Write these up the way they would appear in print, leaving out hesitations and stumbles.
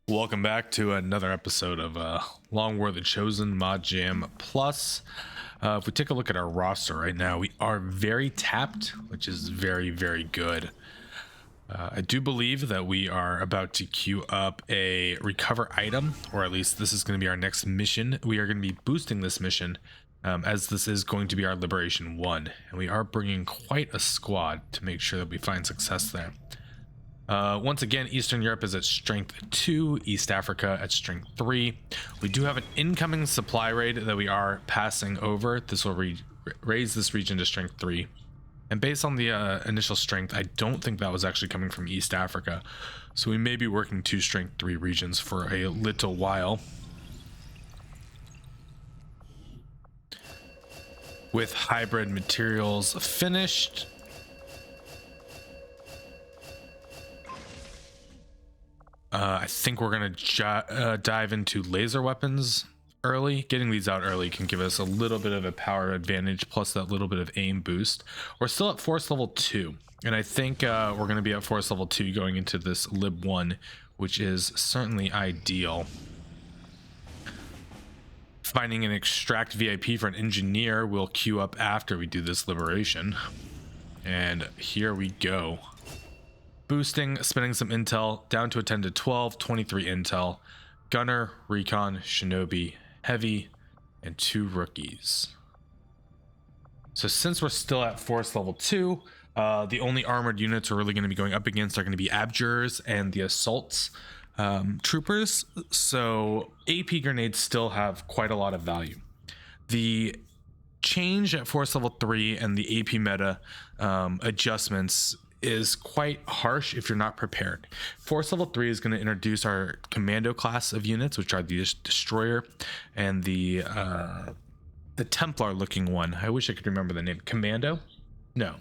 Welcome back to another episode of Long War the Chosen Mod Jam Plus. If we take a look at our roster right now, we are very tapped, which is very, very good. I do believe that we are about to queue up a recover item, or at least this is going to be our next mission. We are going to be boosting this mission as this is going to be our Liberation 1, and we are bringing quite a squad to make sure that we find success there. Once again, Eastern Europe is at strength 2, East Africa at strength 3. We do have an incoming supply raid that we are passing over. This will raise this region to strength 3. And based on the initial strength, I don't think that was actually coming from East Africa. So we may be working 2 strength 3 regions for a little while. With hybrid materials finished, I think we're going to dive into laser weapons early. Getting these out early can give us a little bit of a power advantage, plus that little bit of aim boost. We're still at force level 2, and I think we're going to be at force level 2 going into this Lib 1, which is certainly ideal. Finding an extract VIP for an engineer will queue up after we do this liberation. And here we go. Boosting, spending some intel, down to a 10 to 12, 23 intel, gunner, recon, shinobi, heavy, and 2 rookies. So since we're still at force level 2, the only armored units we're really going to be going up against are going to be abjurers and the assaults troopers. So AP grenades still have quite a lot of value. The change at force level 3 and the AP meta adjustments is quite harsh if you're not prepared. Force level 3 is going to introduce our commando class of units, which are the destroyer and the Templar looking one. I wish I could remember the name. Commando? No.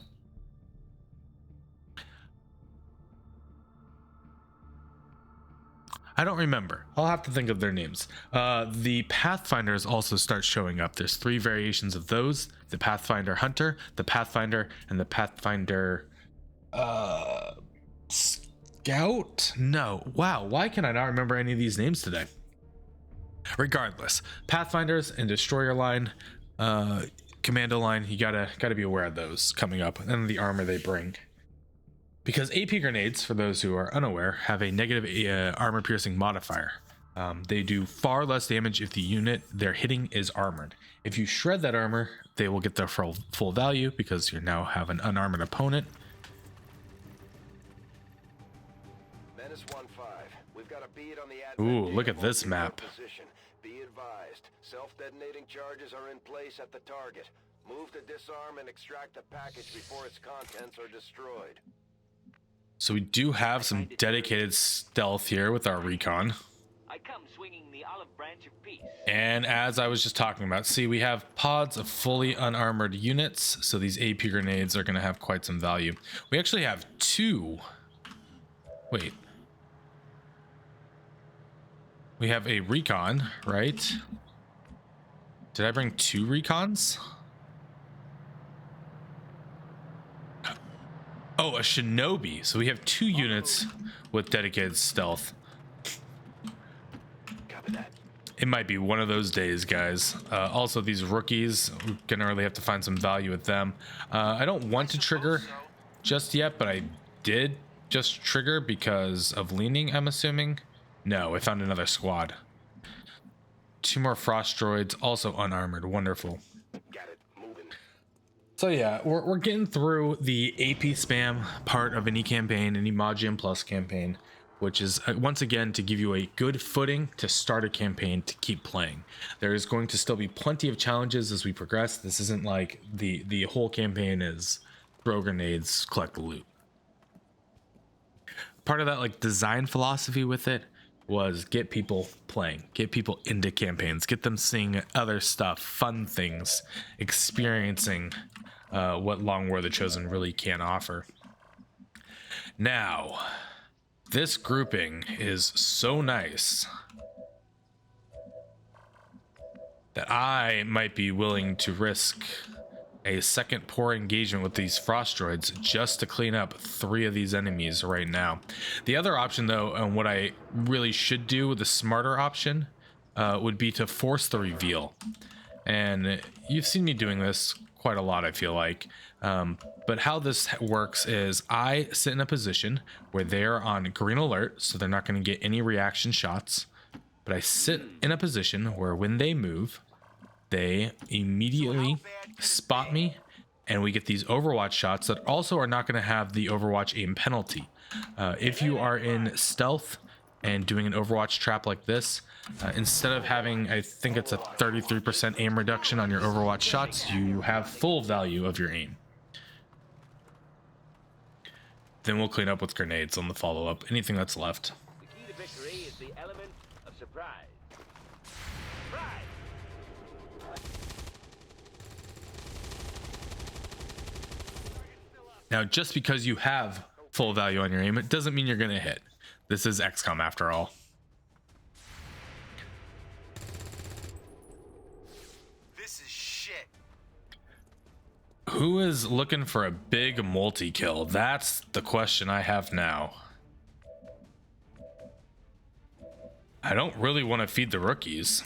I don't remember. I'll have to think of their names. The Pathfinders also start showing up. There's 3 variations of those: the Pathfinder Hunter, the Pathfinder, and the Pathfinder Scout? No. Wow, why can I not remember any of these names today? Regardless, Pathfinders and Destroyer line, Commando line, you gotta be aware of those coming up, and the armor they bring. Because AP grenades, for those who are unaware, have a negative armor piercing modifier. They do far less damage if the unit they're hitting is armored. If you shred that armor, they will get their full value because you now have an unarmored opponent. Ooh, look at this map. Be advised, self-detonating charges are in place at the target. Move to disarm and extract the package before its contents are destroyed. So we do have some dedicated stealth here with our recon. I come swinging the olive branch of peace. And as I was just talking about, see, we have pods of fully unarmored units, so these AP grenades are going to have quite some value. We actually have 2. Wait. We have a recon, right? Did I bring 2 recons? Oh, a shinobi. So we have 2 units with dedicated stealth. It might be one of those days, guys. Also, these rookies, we're gonna really have to find some value with them. I don't want to trigger just yet, but I did just trigger because of leaning, I'm assuming. No, I found another squad. 2 more frost droids, also unarmored. Wonderful. So yeah, we're getting through the AP spam part of any campaign, any Mod Jam Plus campaign, which is once again to give you a good footing to start a campaign to keep playing. There is going to still be plenty of challenges as we progress. This isn't like the whole campaign is throw grenades, collect the loot. Part of that like design philosophy with it was get people playing, get people into campaigns, get them seeing other stuff, fun things, experiencing what Long War the Chosen really can offer. Now, this grouping is so nice that I might be willing to risk a second poor engagement with these frost droids just to clean up 3 of these enemies right now. The other option though, and what I really should do, the smarter option, would be to force the reveal. And you've seen me doing this quite a lot, I feel like. But how this works is I sit in a position where they're on green alert, so they're not going to get any reaction shots. But I sit in a position where when they move, they immediately spot me, and we get these Overwatch shots that also are not going to have the Overwatch aim penalty. If you are in stealth and doing an Overwatch trap like this, instead of having, I think it's a 33% aim reduction on your Overwatch shots, you have full value of your aim. Then we'll clean up with grenades on the follow-up, anything that's left. The key to victory is the element of surprise. Surprise! Now, just because you have full value on your aim, it doesn't mean you're going to hit. This is XCOM after all. This is shit. Who is looking for a big multi-kill? That's the question I have now. I don't really want to feed the rookies.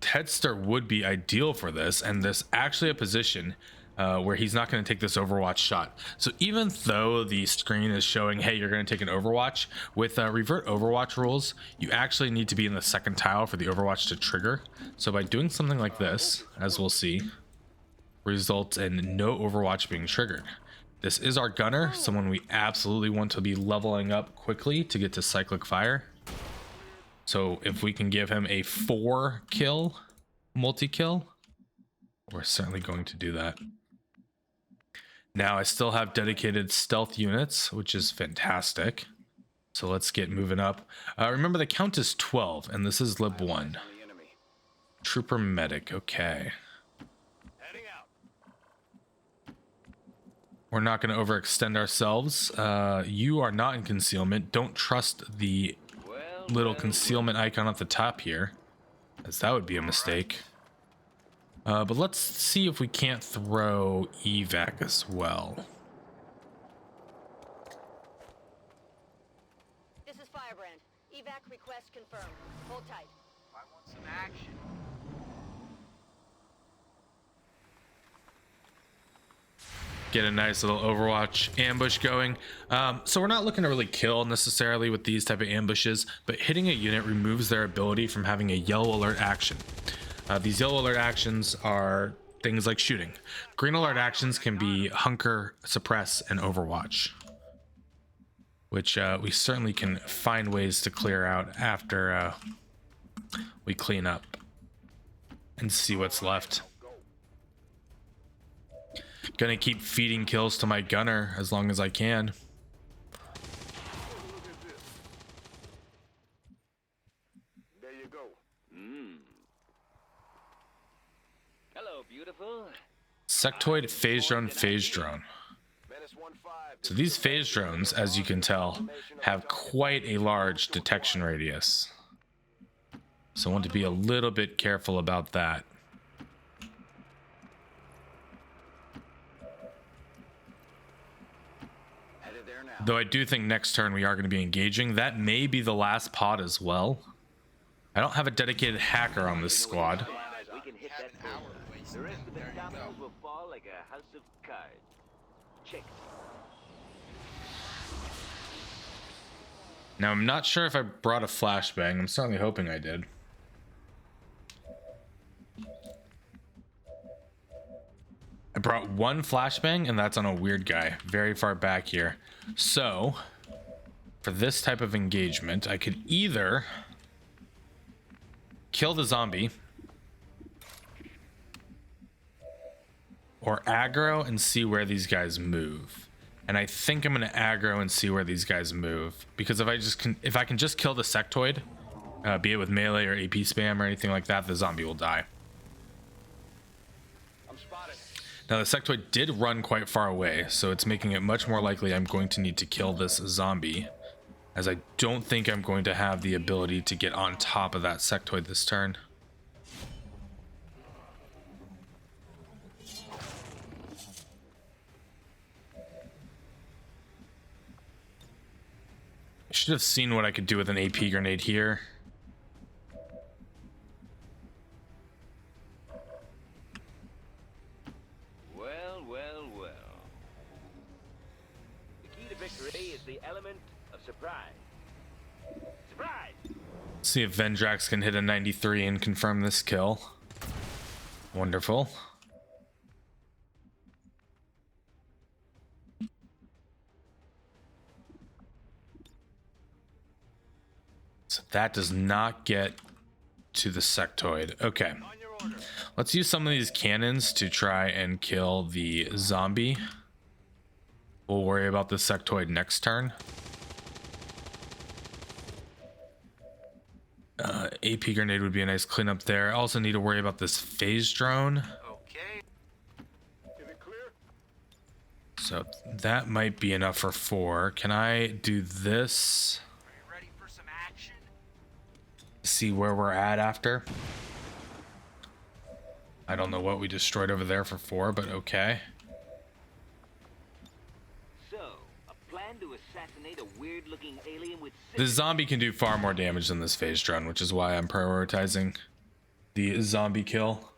Tedster would be ideal for this, and there's actually a position where he's not going to take this Overwatch shot. So even though the screen is showing, hey, you're going to take an Overwatch, with revert Overwatch rules, you actually need to be in the second tile for the Overwatch to trigger. So by doing something like this, as we'll see, results in no Overwatch being triggered. This is our gunner, someone we absolutely want to be leveling up quickly to get to cyclic fire. So if we can give him a 4-kill multi-kill, we're certainly going to do that. Now I still have dedicated stealth units, which is fantastic. So let's get moving up. Remember, the count is 12, and this is lib 1. Trooper medic, okay. We're not going to overextend ourselves. You are not in concealment. Don't trust the little concealment icon at the top here, as that would be a mistake. But let's see if we can't throw evac as well. This is Firebrand. Evac request confirmed. Hold tight. I want some action. Get a nice little Overwatch ambush going. So we're not looking to really kill necessarily with these type of ambushes, but hitting a unit removes their ability from having a yellow alert action. These yellow alert actions are things like shooting. Green alert actions can be hunker, suppress, and Overwatch, which we certainly can find ways to clear out after we clean up and see what's left. Gonna keep feeding kills to my gunner as long as I can. There you go. Hello, beautiful. Sectoid, phase drone, phase drone. Menace 1-5. So these phase drones, as you can tell, have quite a large detection radius. So I want to be a little bit careful about that. Headed there now. Though I do think next turn we are going to be engaging. That may be the last pod as well. I don't have a dedicated hacker on this squad. We can hit that Hour boulder. wasted. The rest of the There you go. dominoes will fall like a house of cards. Check. Now I'm not sure if I brought a flashbang. I'm certainly hoping I did. I brought one flashbang, and that's on a weird guy very far back here. So for this type of engagement, I could either kill the zombie or aggro and see where these guys move. And I think I'm going to aggro and see where these guys move, because if I can just kill the sectoid, be it with melee or AP spam or anything like that, the zombie will die. I'm spotted. Now the sectoid did run quite far away, so it's making it much more likely I'm going to need to kill this zombie, as I don't think I'm going to have the ability to get on top of that sectoid this turn. Should have seen what I could do with an AP grenade here. Well, well, well. The key to victory is the element of surprise. Surprise! See if Vendrax can hit a 93 and confirm this kill. Wonderful. So that does not get to the sectoid. Okay. Let's use some of these cannons to try and kill the zombie. We'll worry about the sectoid next turn. AP grenade would be a nice cleanup there. I also need to worry about this phase drone. Okay. Is it clear? So that might be enough for 4. Can I do this? Are you ready for some action? See where we're at after? I don't know what we destroyed over there for 4, but okay. So, a plan to assassinate a weird-looking alien with The zombie can do far more damage than this phase drone, which is why I'm prioritizing the zombie kill.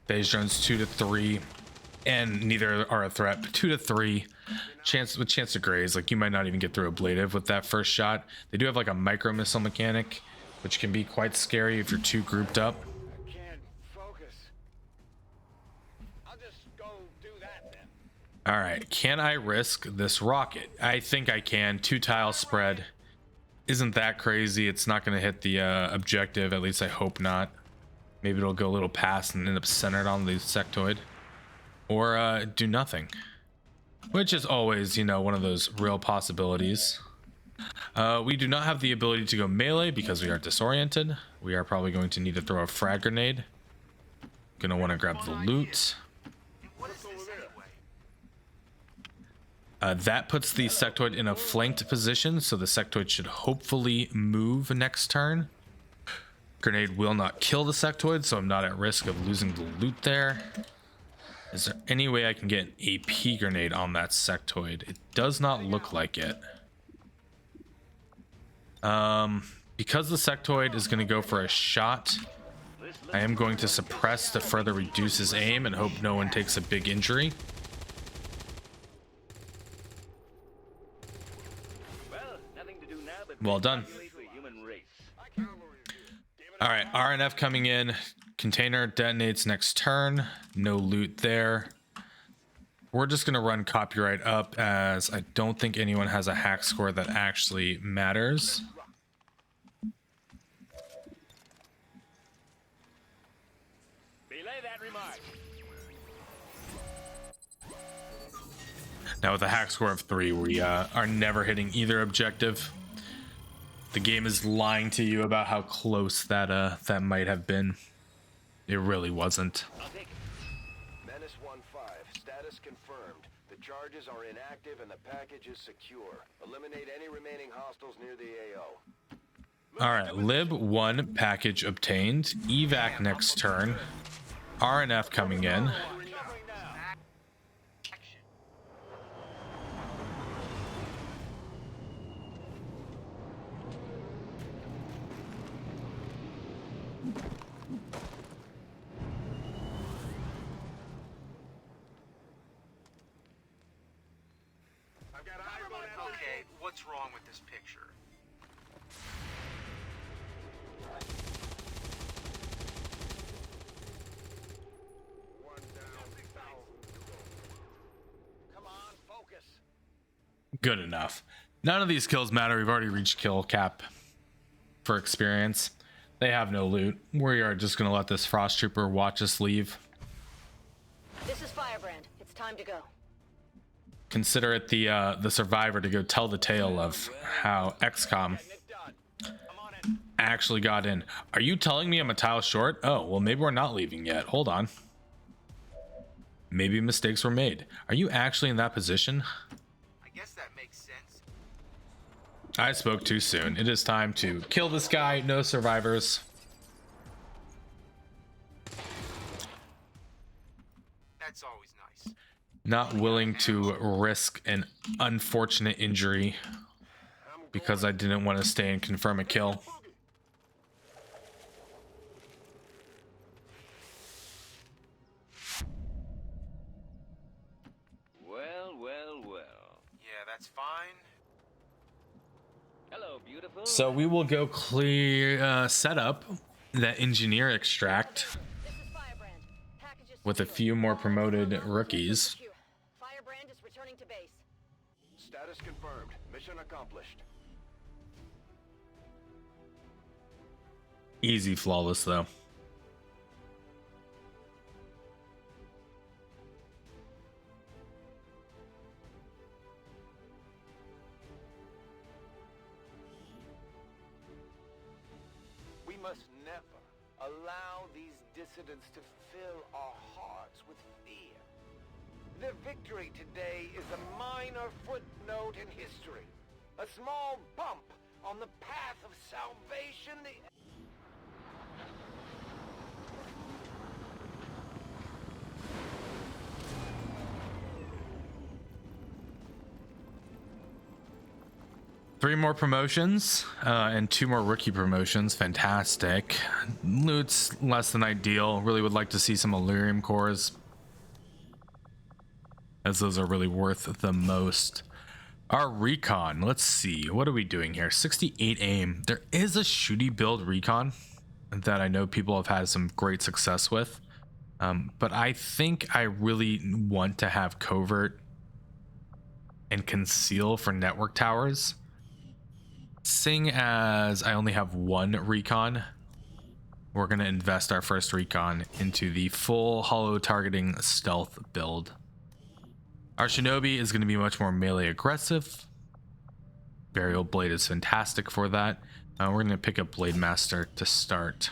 Phase drones 2 to 3, and neither are a threat, but 2 to 3. Chance to graze, like you might not even get through ablative with that first shot. They do have like a micro missile mechanic, which can be quite scary if you're too grouped up. I can't focus. I'll just go do that then. All right, can I risk this rocket? I think I can. 2 tile spread isn't that crazy. It's not going to hit the objective, at least I hope not. Maybe it'll go a little past and end up centered on the sectoid, or do nothing, which is always, you know, one of those real possibilities. We do not have the ability to go melee because we are disoriented. We are probably going to need to throw a frag grenade. Gonna want to grab the loot. And what is this anyway? That puts the sectoid in a flanked position, so the sectoid should hopefully move next turn. Grenade will not kill the sectoid, so I'm not at risk of losing the loot there. Is there any way I can get an AP grenade on that sectoid? It does not look like it. Because the sectoid is going to go for a shot, I am going to suppress to further reduce his aim and hope no one takes a big injury. Well, nothing to do now but Well done. calculate the human race. All right, RNF coming in. Container detonates next turn. No loot there. We're just going to run copyright up, as I don't think anyone has a hack score that actually matters. Belay that remark. Now with a hack score of 3, we are never hitting either objective. The game is lying to you about how close that that might have been. It really wasn't. I'll take it. Menace 1-5, status confirmed. The charges are inactive and the package is secure. Eliminate any remaining hostiles near the AO. All right, Lib 1 package obtained. Evac next turn. RNF coming in. Action. I've got eyes on that. Okay, what's wrong with this picture? One down, 1,000 to go. Come on, focus. Good enough. None of these kills matter. We've already reached kill cap for experience. They have no loot. We are just going to let this Frost Trooper watch us leave. This is Firebrand. It's time to go. Consider it the survivor to go tell the tale of how XCOM actually got in. Are you telling me I'm a tile short? Oh, well, maybe we're not leaving yet. Hold on. Maybe mistakes were made. Are you actually in that position? I guess that makes sense. I spoke too soon. It is time to kill this guy. No survivors. That's always nice. Not willing to risk an unfortunate injury. I'm because I didn't want to stay and confirm a kill. Well, well, well. Yeah, that's fine. Hello, beautiful. So we will go clear set up that engineer extract This is Firebrand. Packages with a secure. few more promoted All rookies. secure. Firebrand is returning to base. Status confirmed. Mission accomplished. Easy flawless though. We must never allow these dissidents to fill our hearts with fear. Their victory today is a minor footnote in history. A small bump on the path of salvation. Three more promotions and two more rookie promotions. Fantastic. Loot's less than ideal. Really would like to see some Illyrium cores, as those are really worth the most. Our recon, let's see, what are we doing here? 68 aim. There is a shooty build recon that I know people have had some great success with, but I think I really want to have covert and conceal for network towers. Seeing as I only have one recon, we're going to invest our first recon into the full hollow targeting stealth build. Our Shinobi is going to be much more melee aggressive. Burial Blade is fantastic for that. We're going to pick up Blade Master to start.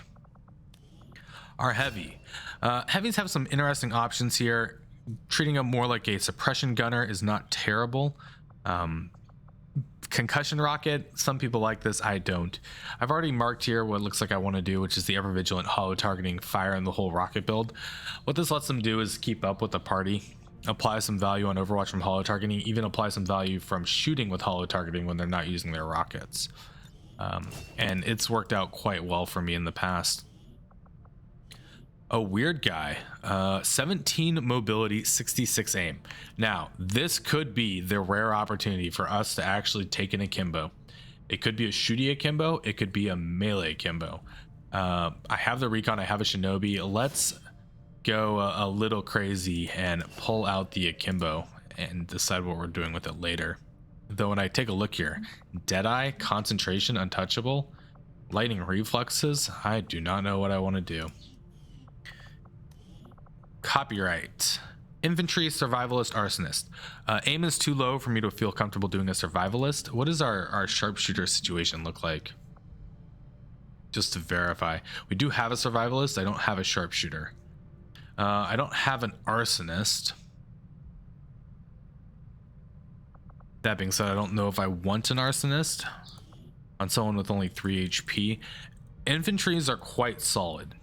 Our Heavy. Heavies have some interesting options here. Treating them more like a suppression gunner is not terrible. Concussion rocket, some people like this, I don't. I've already marked here what looks like I want to do, which is the ever vigilant hollow targeting fire in the whole rocket build. What this lets them do is keep up with the party, apply some value on Overwatch from hollow targeting, even apply some value from shooting with hollow targeting when they're not using their rockets. And it's worked out quite well for me in the past. A weird guy, 17 mobility, 66 aim. Now, this could be the rare opportunity for us to actually take an akimbo. It could be a shooty akimbo, it could be a melee akimbo. I have the recon, I have a shinobi. Let's go a little crazy and pull out the akimbo and decide what we're doing with it later. Though when I take a look here, Deadeye, concentration, untouchable, lightning reflexes, I do not know what I want to do. Copyright. Infantry, survivalist, arsonist. Aim is too low for me to feel comfortable doing a survivalist. What does our sharpshooter situation look like? Just to verify. We do have a survivalist. I don't have a sharpshooter. I don't have an arsonist. That being said, I don't know if I want an arsonist on someone with only 3 HP. Infantries are quite solid.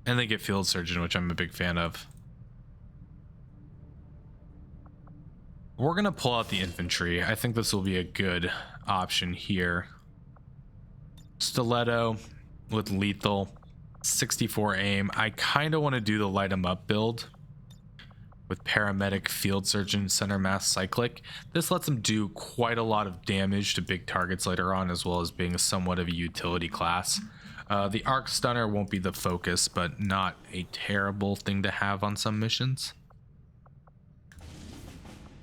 And they get field surgeon, which I'm a big fan of. We're gonna pull out the infantry. I think this will be a good option here. Stiletto with lethal, 64 aim. I kind of want to do the light 'em up build with paramedic, field surgeon, center mass, cyclic. This lets them do quite a lot of damage to big targets later on, as well as being somewhat of a utility class. The arc stunner won't be the focus, but not a terrible thing to have on some missions.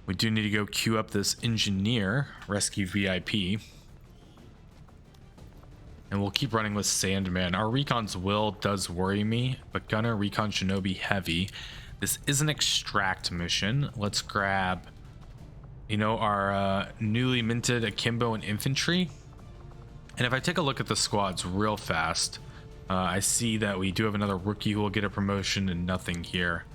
We do need to go queue up this engineer, rescue VIP. And we'll keep running with Sandman. Our recon's will does worry me, but gunner, recon, shinobi, heavy. This is an extract mission. Let's grab, our newly minted akimbo and infantry. And if I take a look at the squads real fast, I see that we do have another rookie who will get a promotion and nothing here.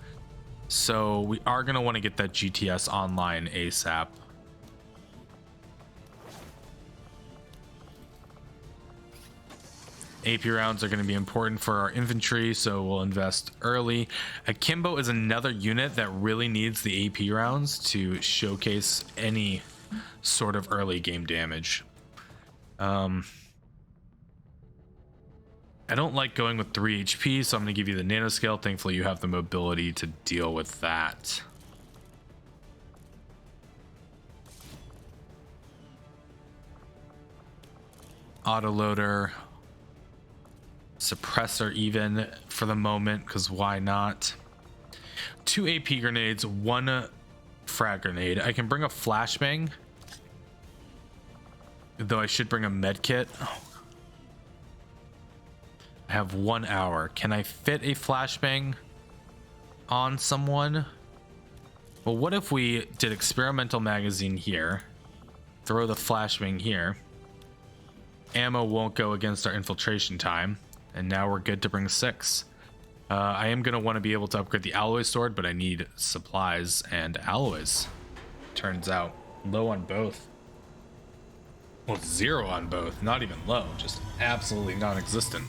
So we are going to want to get that GTS online ASAP. AP rounds are going to be important for our infantry, so we'll invest early. Akimbo is another unit that really needs the AP rounds to showcase any sort of early game damage. I don't like going with 3 HP, so I'm going to give you the nanoscale. Thankfully, you have the mobility to deal with that. Autoloader. Suppressor even for the moment, because why not? 2 AP grenades, 1 frag grenade. I can bring a flashbang, though I should bring a med kit. I have 1 hour. Can I fit a flashbang on someone? Well, what if we did experimental magazine here, throw the flashbang here, ammo won't go against our infiltration time, and now we're good to bring 6. I am going to want to be able to upgrade the alloy sword, but I need supplies and alloys. Turns out low on both. Well, 0 on both. Not even low, just absolutely non-existent.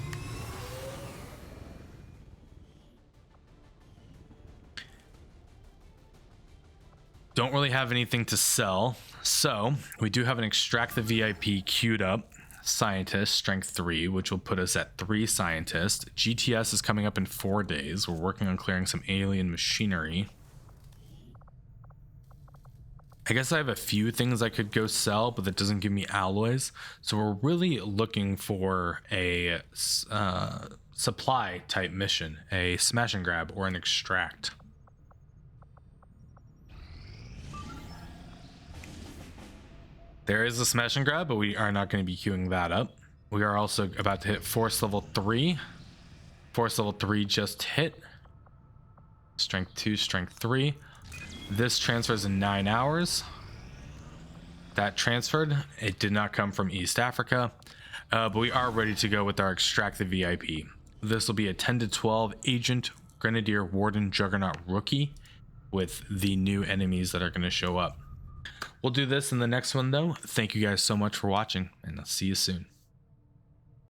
Don't really have anything to sell, so we do have an extract the VIP queued up. Scientist, strength 3, which will put us at 3 scientists. GTS is coming up in 4 days. We're working on clearing some alien machinery. I guess I have a few things I could go sell, but that doesn't give me alloys. So we're really looking for a supply type mission, a smash and grab or an extract. There is a smash and grab, but we are not going to be queuing that up. We are also about to hit force level 3. Force level 3 just hit. Strength 2, strength 3. This transfers in 9 hours. That transferred. It did not come from East Africa, but we are ready to go with our extract the VIP. This will be a 10 to 12 agent, grenadier, warden, juggernaut, rookie with the new enemies that are going to show up. We'll do this in the next one, though. Thank you guys so much for watching, and I'll see you soon.